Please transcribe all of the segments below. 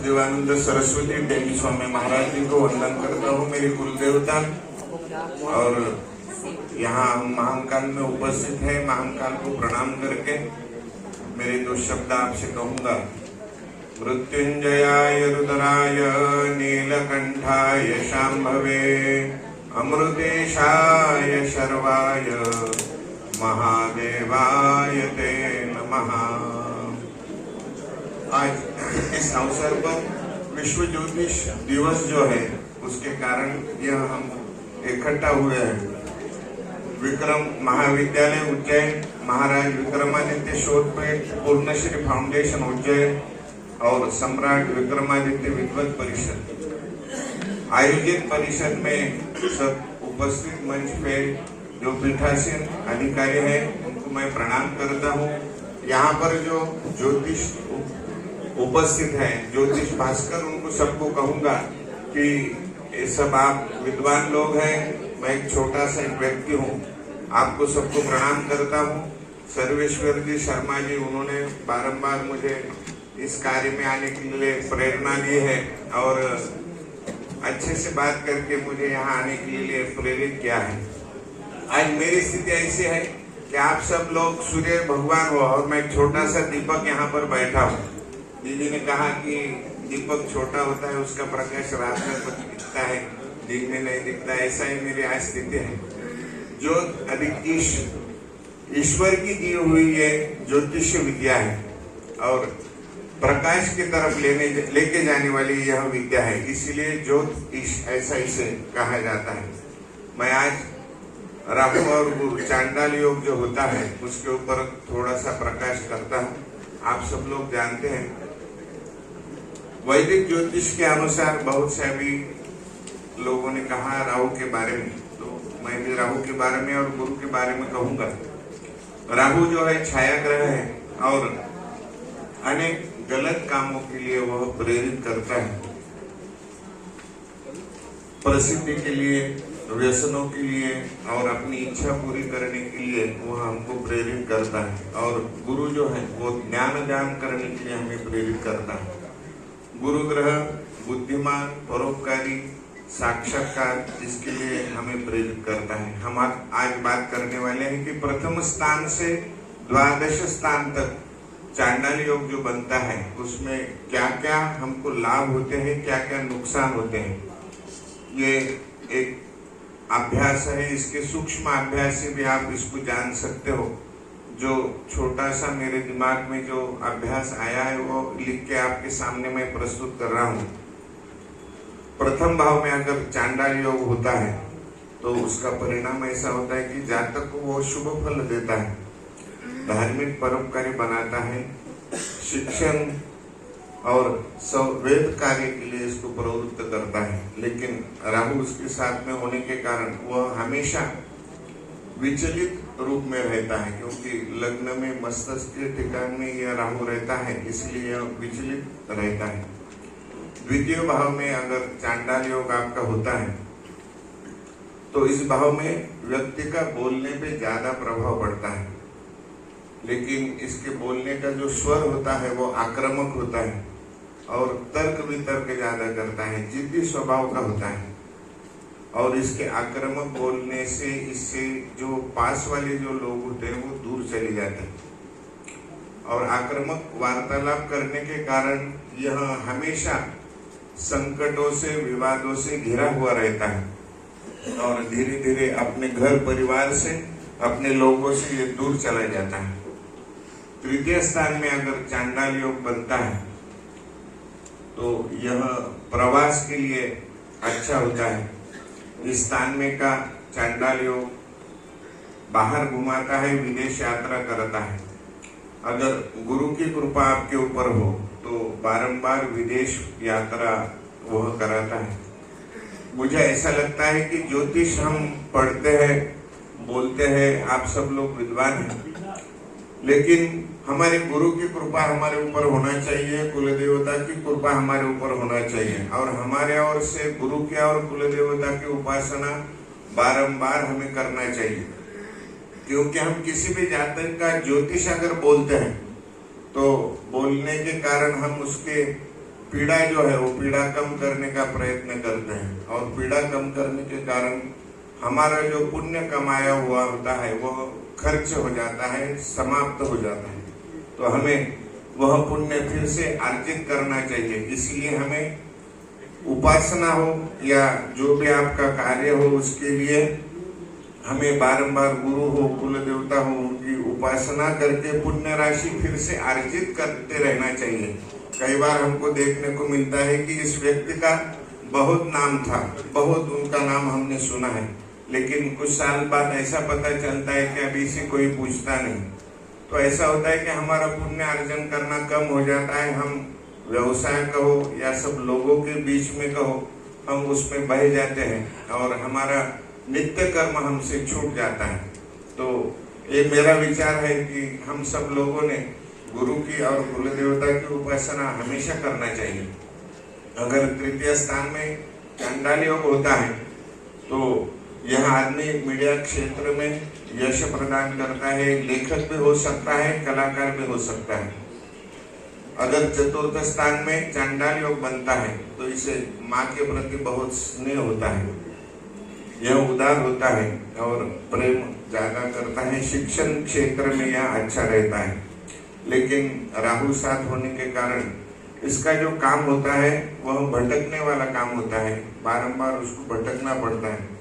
Devanand Saraswati tele Swami Maharaj जी को वंदन करता हूँ, मेरी कुल देवता। और यहाँ हम महाकाल में उपस्थित है, महाकाल को प्रणाम करके मेरे दो शब्द आपसे कहूंगा। मृत्युंजयाय रुद्राय नीलकंठाय शांभवे अमृतेशाय शर्वाय महादेवाय ते नमः। आज इस अवसर पर विश्व ज्योतिष दिवस जो है उसके कारण यह हम इकट्ठा हुए हैं। विक्रम महाविद्यालय उज्जैन, महाराज विक्रमादित्य शोधपीठ, पूर्णश्री फाउंडेशन उज्जैन और सम्राट विक्रमादित्य विद्वत परिषद आयोजित परिषद में सब उपस्थित मंच पे जो पीठासीन अधिकारी हैं उनको मैं प्रणाम करता हूँ। यहाँ पर जो ज्योतिष उपस्थित हैं, ज्योतिष भास्कर, उनको सबको कहूँगा कि ये सब आप विद्वान लोग हैं, मैं एक छोटा सा एक व्यक्ति हूँ, आपको सबको प्रणाम करता हूँ। सर्वेश्वर जी शर्मा जी, उन्होंने बारंबार मुझे इस कार्य में आने के लिए प्रेरणा दी है और अच्छे से बात करके मुझे यहाँ आने के लिए प्रेरित किया है। आज मेरी स्थिति ऐसी है कि आप सब लोग सूर्य भगवान हो और मैं छोटा सा दीपक यहाँ पर बैठा हूँ। दीदी ने कहा कि दीपक छोटा होता है, उसका प्रकाश रात में कुछ दिखता है, दिन में नहीं दिखता। ऐसा ही मेरी आज स्थिति है। जो अधिक ईश्वर की दी हुई ये ज्योतिष विद्या है और प्रकाश की तरफ लेके जाने वाली यह विद्या है, इसलिए ज्योतिष ऐसा इसे कहा जाता है। मैं आज राहु और गुरु चांडाल योग जो होता है उसके ऊपर थोड़ा सा प्रकाश करता हूँ। आप सब लोग जानते हैं वैदिक ज्योतिष के अनुसार बहुत से अभी लोगों ने कहा राहु के बारे में, तो मैं भी राहु के बारे में और गुरु के बारे में कहूंगा। राहु जो है छाया ग्रह है और अनेक गलत कामों के लिए वह प्रेरित करता है, प्रसिद्धि के लिए, व्यसनों के लिए और अपनी इच्छा पूरी करने के लिए वह हमको प्रेरित करता है। और गुरु जो है वो ज्ञान दान करने के लिए हमें प्रेरित करता है। गुरु ग्रह बुद्धिमान, परोपकारी, साक्षात्कार, इसके लिए हमें प्रेरित करता है। हम आज बात करने वाले हैं कि प्रथम स्थान से द्वादश स्थान तक चांडाल योग जो बनता है उसमें क्या क्या हमको लाभ होते हैं, क्या क्या नुकसान होते हैं। ये एक अभ्यास है, इसके सूक्ष्म अभ्यास से भी आप इसको जान सकते हो। जो छोटा सा मेरे दिमाग में जो अभ्यास आया है वो लिख के आपके सामने मैं प्रस्तुत कर रहा हूँ। प्रथम भाव में अगर चांडाल योग होता है तो उसका परिणाम ऐसा होता है कि जातक को वो शुभ फल देता है, धार्मिक परोपकारी बनाता है, शिक्षण और वेद कार्य के लिए इसको प्रवृत्त करता है। लेकिन राहु उसके साथ में होने के कारण वह हमेशा विचलित रूप में रहता है, क्योंकि लग्न में मस्तिष्क के ठिकान में यह राहु रहता है, इसलिए यह विचलित रहता है। द्वितीय भाव में अगर चांडाल योग आपका होता है तो इस भाव में व्यक्ति का बोलने पे ज्यादा प्रभाव पड़ता है, लेकिन इसके बोलने का जो स्वर होता है वो आक्रामक होता है और तर्क वितर्क ज्यादा करता है, जिद्दी स्वभाव का होता है। और इसके आक्रामक बोलने से इससे जो पास वाले जो लोग होते हैं वो दूर चले जाते हैं और आक्रामक वार्तालाप करने के कारण यह हमेशा संकटों से, विवादों से घिरा हुआ रहता है और धीरे धीरे अपने घर परिवार से, अपने लोगों से ये दूर चला जाता है। तृतीय स्थान में अगर चांडाल योग बनता है तो यह प्रवास के लिए अच्छा होता है। इस स्थान में का चांडाल योग बाहर घुमाता है, विदेश यात्रा करता है। अगर गुरु की कृपा आपके ऊपर हो तो बारंबार विदेश यात्रा वह कराता है। मुझे ऐसा लगता है कि ज्योतिष हम पढ़ते हैं, बोलते हैं, आप सब लोग विद्वान हैं, लेकिन हमारे गुरु की कृपा हमारे ऊपर होना चाहिए, कुल देवता की कृपा हमारे ऊपर होना चाहिए और हमारे ओर से गुरु की और कुल देवता की उपासना बारंबार हमें करना चाहिए। क्योंकि हम किसी भी जातक का ज्योतिष अगर बोलते हैं तो बोलने के कारण हम उसके पीड़ा जो है वो पीड़ा कम करने का प्रयत्न करते हैं, और पीड़ा कम करने के कारण हमारा जो पुण्य कमाया हुआ होता है वो खर्च हो जाता है, समाप्त हो जाता है। तो हमें वह पुण्य फिर से अर्जित करना चाहिए। इसलिए हमें उपासना हो या जो भी आपका कार्य हो, उसके लिए हमें बारंबार गुरु हो, कुल देवता हो, उनकी उपासना करके पुण्य राशि फिर से अर्जित करते रहना चाहिए। कई बार हमको देखने को मिलता है कि इस व्यक्ति का बहुत नाम था, बहुत उनका नाम हमने सुना है, लेकिन कुछ साल बाद ऐसा पता चलता है कि अभी से कोई पूछता नहीं। तो ऐसा होता है कि हमारा पुण्य अर्जन करना कम हो जाता है। हम व्यवसाय कहो या सब लोगों के बीच में कहो, हम उसमें बह जाते हैं और हमारा नित्य कर्म हमसे छूट जाता है। तो ये मेरा विचार है कि हम सब लोगों ने गुरु की और कुल देवता की उपासना हमेशा करना चाहिए। अगर तृतीय स्थान में चांडाल योग होता है तो यह आदमी मीडिया क्षेत्र में यश प्रदान करता है, लेखक भी हो सकता है, कलाकार भी हो सकता है। अगर चतुर्थ स्थान में चांडाल योग बनता है तो इसे माँ के प्रति बहुत स्नेह होता है, यह उदार होता है और प्रेम ज्यादा करता है। शिक्षण क्षेत्र में यह अच्छा रहता है, लेकिन राहु साथ होने के कारण इसका जो काम होता है वह भटकने वाला काम होता है, बारंबार उसको भटकना पड़ता है।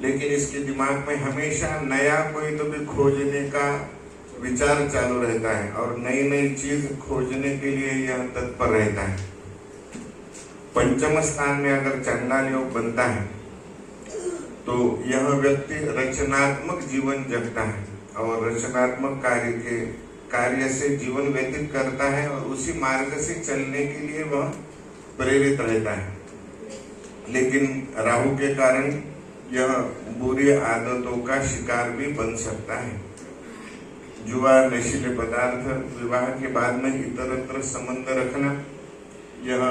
लेकिन इसके दिमाग में हमेशा नया कोई तो भी खोजने का विचार चालू रहता है और नई नई चीज खोजने के लिए यह तत्पर रहता है। पंचम स्थान में अगर चांडाल योग बनता है तो यह व्यक्ति रचनात्मक जीवन जगता है और रचनात्मक कार्य से जीवन व्यतीत करता है और उसी मार्ग से चलने के लिए वह प्रेरित रहता है। लेकिन राहु के कारण यह बुरी आदतों का शिकार भी बन सकता है। जुआ, नशीले पदार्थ, विवाह के बाद में इतरत्र संबंध रखना, यह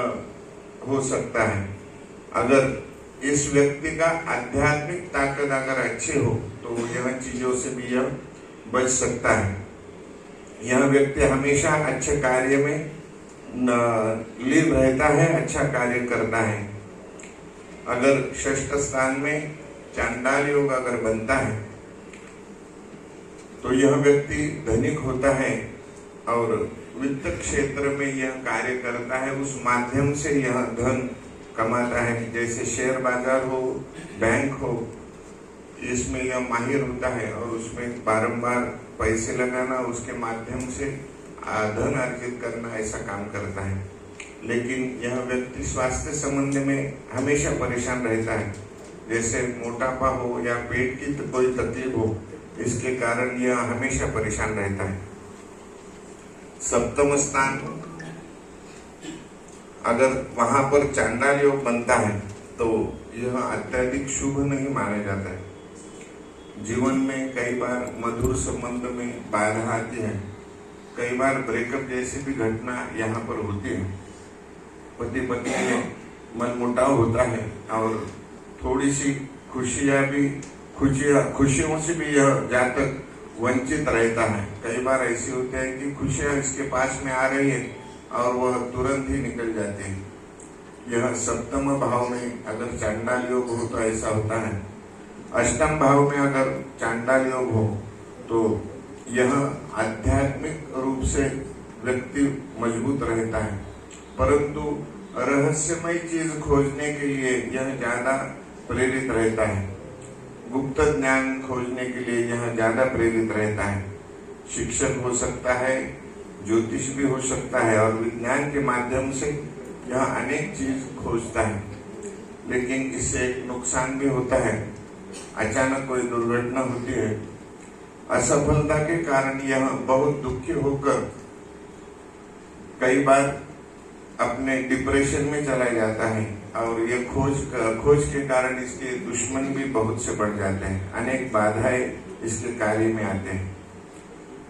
हो सकता है। अगर इस व्यक्ति का आध्यात्मिक ताकत अगर अच्छी हो तो यह चीजों से भी यह बच सकता है। यह व्यक्ति हमेशा अच्छे कार्य में लीन रहता है, अच्छा कार्य करता है। अगर षष्ठ स्थान में चांडाल योग अगर बनता है तो यह व्यक्ति धनिक होता है और वित्त क्षेत्र में यह कार्य करता है, उस माध्यम से यह धन कमाता है। जैसे शेयर बाजार हो, बैंक हो, इसमें यह माहिर होता है और उसमें बारंबार पैसे लगाना, उसके माध्यम से धन अर्जित करना, ऐसा काम करता है। लेकिन यह व्यक्ति स्वास्थ्य संबंध में हमेशा परेशान रहता है, जैसे मोटापा हो या पेट की कोई तकलीफ हो, इसके कारण यह हमेशा परेशान रहता है। सप्तम स्थान अगर वहां पर चांडाल योग बनता है तो यह अत्यधिक शुभ नहीं माना जाता है। जीवन में कई बार मधुर संबंध में बाधा आती है, कई बार ब्रेकअप जैसी भी घटना यहाँ पर होती है। पति पत्नी में मनमुटाव होता है और थोड़ी सी खुशियों से भी यह जातक वंचित रहता है। कई बार ऐसी होती है कि खुशियां इसके पास में आ रही है और वह तुरंत ही निकल जाते हैं। यह सप्तम भाव में अगर चांडाल योग हो तो ऐसा होता है। अष्टम भाव में अगर चांडाल योग हो तो यह आध्यात्मिक रूप से व्यक्ति मजबूत रहता है, परंतु रहस्यमय चीज खोजने के लिए यह ज्यादा प्रेरित रहता है। गुप्त ज्ञान खोजने के लिए यह ज्यादा प्रेरित रहता है। शिक्षक हो सकता है, ज्योतिष भी हो सकता है और विज्ञान के माध्यम से यह अनेक चीज खोजता है। लेकिन इससे एक नुकसान भी होता है, अचानक कोई दुर्घटना होती है, असफलता के कारण यह बहुत दुखी होकर कई बार अपने डिप्रेशन में चला जाता है और ये खोज के कारण इसके दुश्मन भी बहुत से बढ़ जाते हैं, अनेक बाधाएं इसके कार्य में आते हैं।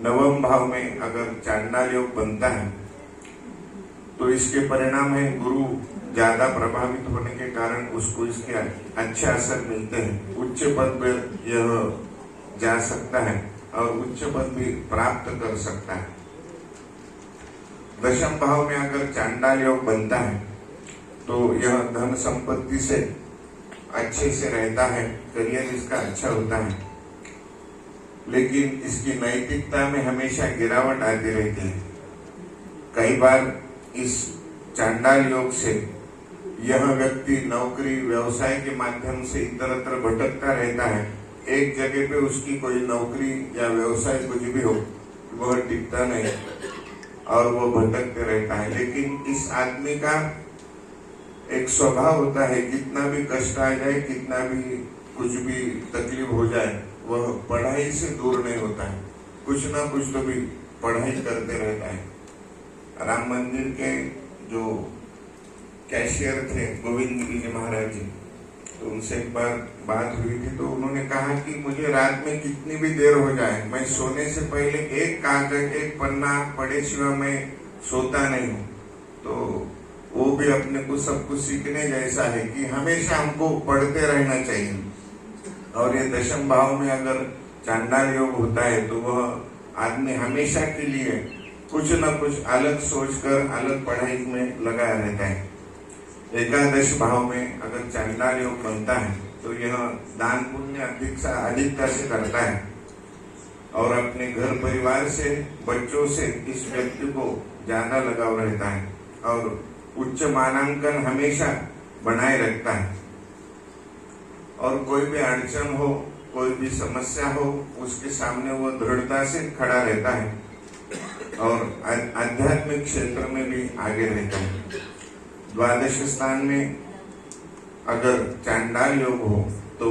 नवम भाव में अगर चांडाल योग बनता है तो इसके परिणाम है गुरु ज्यादा प्रभावित होने के कारण उसको इसके अच्छे असर मिलते हैं। उच्च पद पर यह जा सकता है और उच्च पद भी प्राप्त कर सकता है। दशम भाव में अगर चांडाल योग बनता है तो यह धन संपत्ति से अच्छे से रहता है, करियर इसका अच्छा होता है, लेकिन इसकी नैतिकता में हमेशा गिरावट आती रहती है। कई बार इस चांडाल योग से यह व्यक्ति नौकरी व्यवसाय के माध्यम से इतरत्र भटकता रहता है। एक जगह पे उसकी कोई नौकरी या व्यवसाय कुछ भी हो वह टिकता नहीं और वो भटकते रहता है। लेकिन इस आदमी का एक स्वभाव होता है, कितना भी कष्ट आ जाए, कितना भी कुछ भी तकलीफ हो जाए, वह पढ़ाई से दूर नहीं होता है, कुछ ना कुछ तो भी पढ़ाई करते रहता है। राम मंदिर के जो कैशियर थे गोविंद गिरी जी महाराज जी, तो उनसे एक बार बात हुई थी, तो उन्होंने कहा कि मुझे रात में कितनी भी देर हो जाए, मैं सोने से पहले एक कागज एक पन्ना पढ़े सिवा मैं सोता नहीं हूँ। तो वो भी अपने को सब कुछ सीखने जैसा है कि हमेशा हमको पढ़ते रहना चाहिए। और ये दशम भाव में अगर चांडाल योग होता है तो वह आदमी हमेशा के लिए कुछ न कुछ अलग सोचकर अलग पढ़ाई में लगा रहता है। एकादश भाव में अगर चांडाल योग बनता है तो यह दान पुण्य अधिकता से करता है और अपने घर परिवार से, बच्चों से इस व्यक्ति को ज्यादा लगाव रहता है और उच्च मानांकन हमेशा बनाए रखता है। और कोई भी अड़चन हो, कोई भी समस्या हो, उसके सामने वो दृढ़ता से खड़ा रहता है और आध्यात्मिक क्षेत्र में भी आगे रहता है। द्वादश स्थान में अगर चांडाल योग हो तो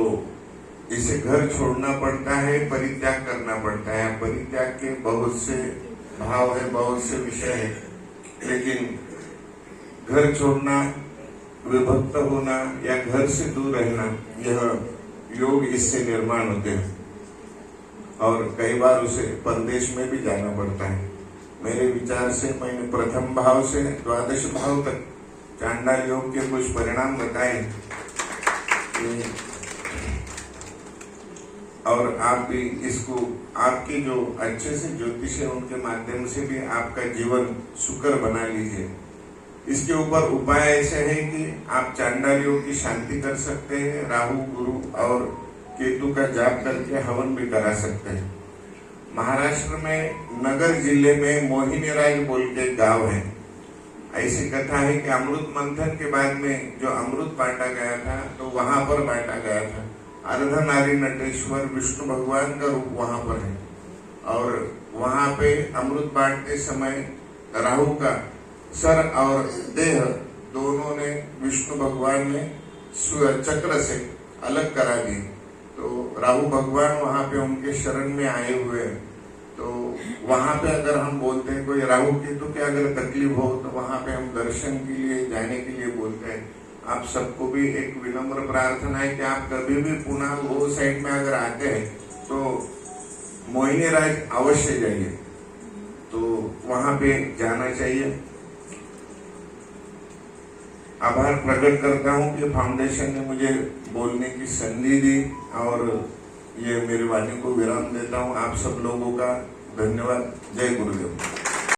इसे घर छोड़ना पड़ता है, परित्याग करना पड़ता है। परित्याग के बहुत से भाव है, बहुत से विषय है, लेकिन घर छोड़ना, विभक्त होना या घर से दूर रहना, यह योग इससे निर्माण होते हैं और कई बार उसे परदेश में भी जाना पड़ता है। मेरे विचार से मैंने प्रथम भाव से द्वादश भाव तक चांडाल योग के कुछ परिणाम बताए और आप भी इसको, आपकी जो अच्छे से ज्योतिष है उनके माध्यम से भी आपका जीवन सुकर बना लीजिए। इसके ऊपर उपाय ऐसे है कि आप चांडाल योग की शांति कर सकते हैं, राहु गुरु और केतु का जाप करके हवन भी करा सकते हैं। महाराष्ट्र में नगर जिले में मोहिनीराज बोल के गांव है। ऐसी कथा है कि अमृत मंथन के बाद में जो अमृत बांटा गया था तो वहां पर बांटा गया था। अर्धनारी नटेश्वर विष्णु भगवान का रूप वहां पर है और वहां पे अमृत बांटते समय राहु का सर और देह दोनों ने विष्णु भगवान ने चक्र से अलग करा दिए। तो राहु भगवान वहां पे उनके शरण में आए हुए, तो वहां पे अगर हम बोलते हैं कोई राहु केतु के अगर तकलीफ हो तो वहां पे हम दर्शन के लिए जाने के लिए बोलते हैं। आप सबको भी एक विनम्र प्रार्थना है कि आप कभी भी पुनः वो साइड में अगर आते हैं तो मोहिनीराज अवश्य जाइए, तो वहां पे जाना चाहिए। आभार प्रकट करता हूं कि फाउंडेशन ने मुझे बोलने की संधि दी और ये मेरी वाणी को विराम देता हूं। आप सब लोगों का धन्यवाद। जय गुरुदेव।